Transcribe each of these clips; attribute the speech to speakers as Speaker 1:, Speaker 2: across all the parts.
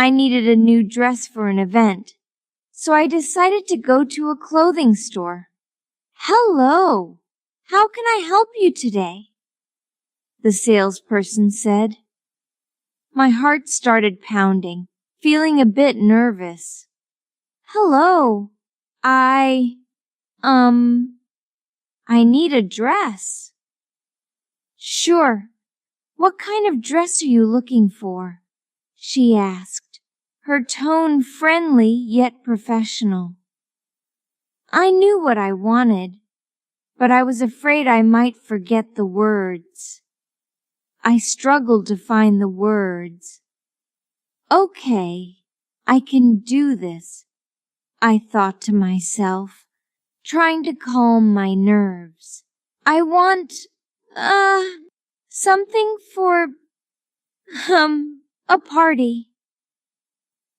Speaker 1: I needed a new dress for an event, so I decided to go to a clothing store. Hello, how can I help you today? The salesperson said. My heart started pounding, feeling a bit nervous. Hello, I need a dress. Sure. What kind of dress are you looking for? She asked, her tone friendly yet professional. I knew what I wanted, but I was afraid I might forget the words. I struggled to find the words. Okay, I can do this, I thought to myself, trying to calm my nerves. I want, something for, a party.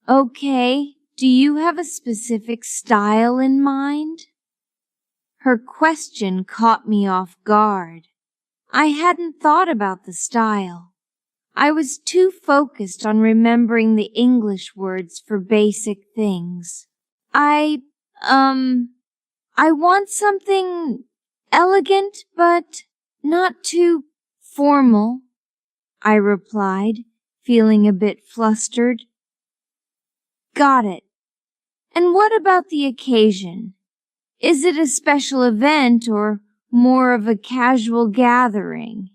Speaker 1: Okay, do you have a specific style in mind? Her question caught me off guard. I hadn't thought about the style. I was too focused on remembering the English words for basic things. I want something elegant, but not too formal, I replied, feeling a bit flustered. Got it. And what about the occasion? Is it a special event or more of a casual gathering?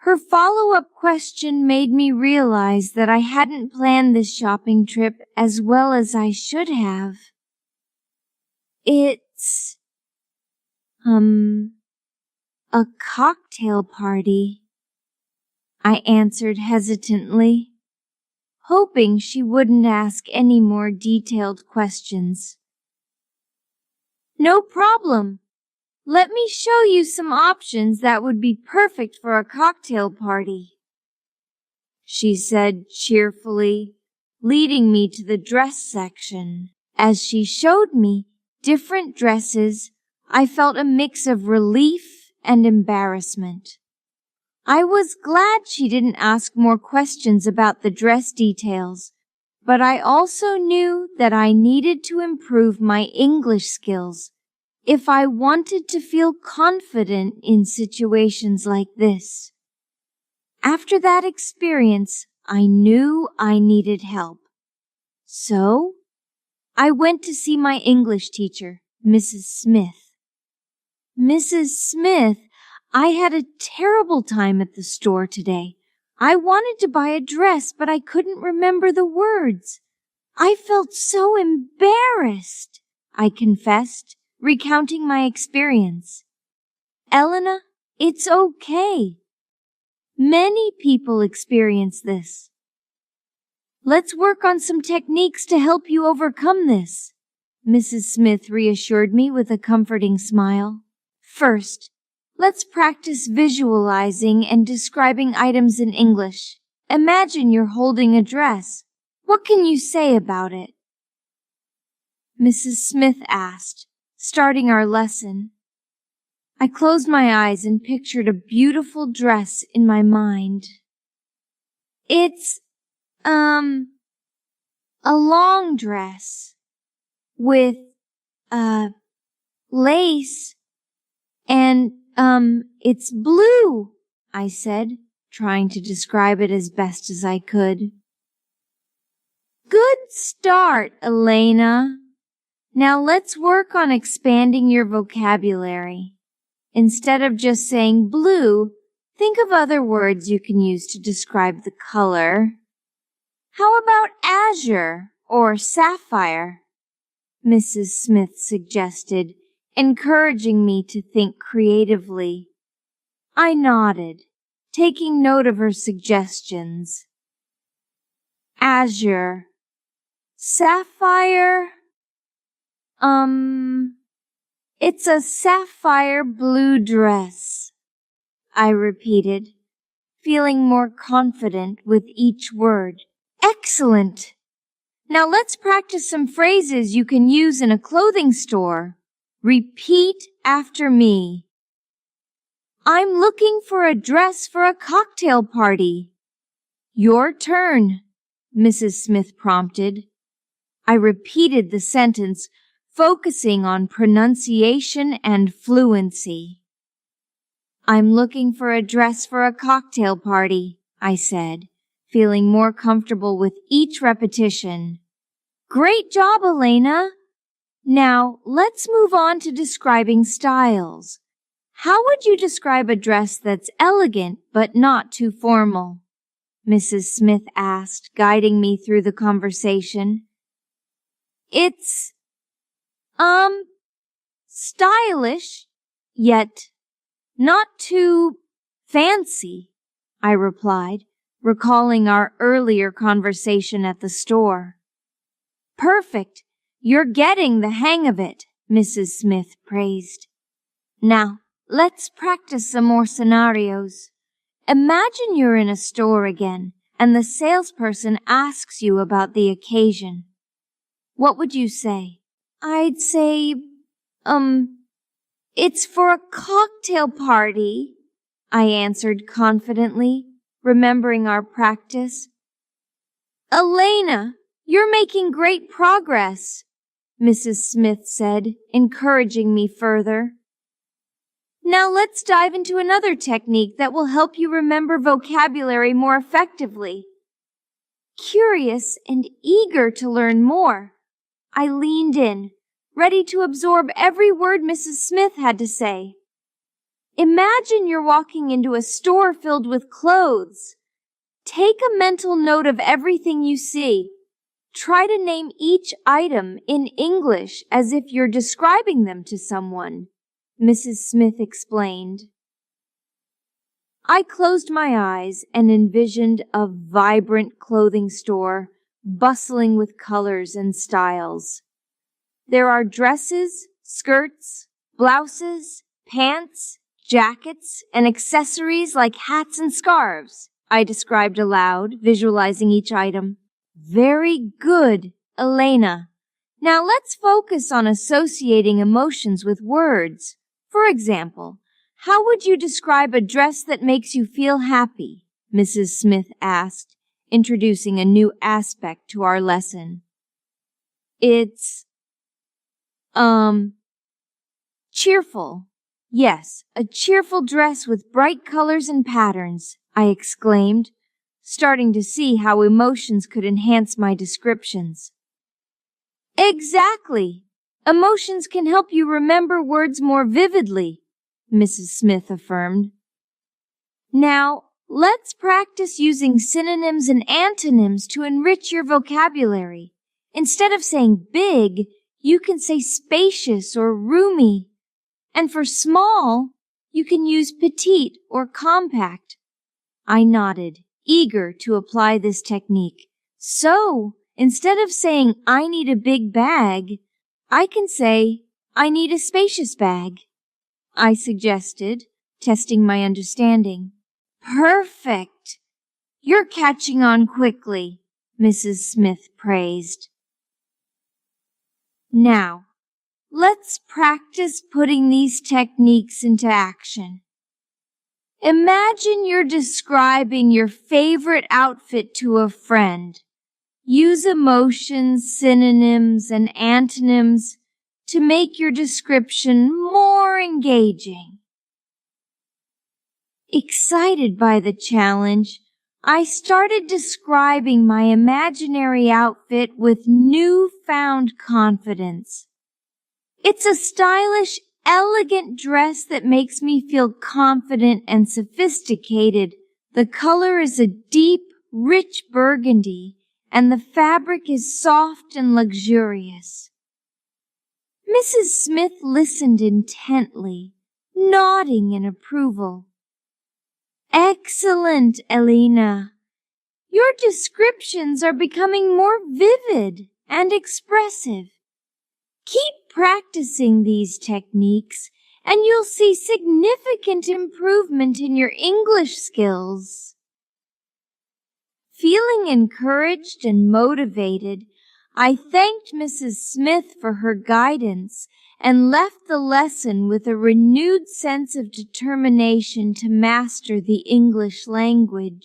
Speaker 1: Her follow-up question made me realize that I hadn't planned this shopping trip as well as I should have. It's, a cocktail party, I answered hesitantly, hoping she wouldn't ask any more detailed questions. No problem. Let me show you some options that would be perfect for a cocktail party, she said cheerfully, leading me to the dress section. As she showed me different dresses, I felt a mix of relief and embarrassment. I was glad she didn't ask more questions about the dress details, but I also knew that I needed to improve my English skills if I wanted to feel confident in situations like this. After that experience, I knew I needed help. So, I went to see my English teacher, Mrs. Smith. Mrs. Smith, I had a terrible time at the store today. I wanted to buy a dress, but I couldn't remember the words. I felt so embarrassed, I confessed, recounting my experience. Elena, it's okay. Many people experience this. Let's work on some techniques to help you overcome this, Mrs. Smith reassured me with a comforting smile. First, let's practice visualizing and describing items in English. Imagine you're holding a dress. What can you say about it? Mrs. Smith asked, starting our lesson. I closed my eyes and pictured a beautiful dress in my mind. It's, a long dress with, lace and, it's blue, I said, trying to describe it as best as I could. Good start, Elena. Now let's work on expanding your vocabulary. Instead of just saying blue, think of other words you can use to describe the color. How about azure or sapphire? Mrs. Smith suggested, encouraging me to think creatively. I nodded, taking note of her suggestions. Azure. Sapphire? It's a sapphire blue dress, I repeated, feeling more confident with each word. Excellent! Now let's practice some phrases you can use in a clothing store. Repeat after me. I'm looking for a dress for a cocktail party. Your turn. Mrs. Smith prompted. I repeated the sentence, focusing on pronunciation and fluency. I'm looking for a dress for a cocktail party, I said, feeling more comfortable with each repetition. Great job, Elena! Now, let's move on to describing styles. How would you describe a dress that's elegant but not too formal? Mrs. Smith asked, guiding me through the conversation. It's, stylish, yet not too fancy, I replied, recalling our earlier conversation at the store. Perfect. You're getting the hang of it, Mrs. Smith praised. Now, let's practice some more scenarios. Imagine you're in a store again, and the salesperson asks you about the occasion. What would you say? I'd say, it's for a cocktail party, I answered confidently, remembering our practice. Elena, you're making great progress, Mrs. Smith said, encouraging me further. Now let's dive into another technique that will help you remember vocabulary more effectively. Curious and eager to learn more, I leaned in, ready to absorb every word Mrs. Smith had to say. Imagine you're walking into a store filled with clothes. Take a mental note of everything you see. Try to name each item in English as if you're describing them to someone, Mrs. Smith explained. I closed my eyes and envisioned a vibrant clothing store bustling with colors and styles. There are dresses, skirts, blouses, pants, jackets, and accessories like hats and scarves, I described aloud, visualizing each item. Very good, Elena. Now let's focus on associating emotions with words. For example, how would you describe a dress that makes you feel happy? Mrs. Smith asked, introducing a new aspect to our lesson. It's, cheerful. Yes, a cheerful dress with bright colors and patterns, I exclaimed, starting to see how emotions could enhance my descriptions. Exactly. Emotions can help you remember words more vividly, Mrs. Smith affirmed. Now, let's practice using synonyms and antonyms to enrich your vocabulary. Instead of saying big, you can say spacious or roomy. And for small, you can use petite or compact. I nodded, eager to apply this technique. So, instead of saying, I need a big bag, I can say, I need a spacious bag, I suggested, testing my understanding. Perfect! You're catching on quickly, Mrs. Smith praised. Now, let's practice putting these techniques into action. Imagine you're describing your favorite outfit to a friend. Use emotions, synonyms, and antonyms to make your description more engaging. Excited by the challenge, I started describing my imaginary outfit with newfound confidence. It's a stylish, elegant dress that makes me feel confident and sophisticated. The color is a deep, rich burgundy, and the fabric is soft and luxurious. Mrs. Smith listened intently, nodding in approval. Excellent, Elena. Your descriptions are becoming more vivid and expressive. Keep practicing these techniques, and you'll see significant improvement in your English skills. Feeling encouraged and motivated, I thanked Mrs. Smith for her guidance and left the lesson with a renewed sense of determination to master the English language.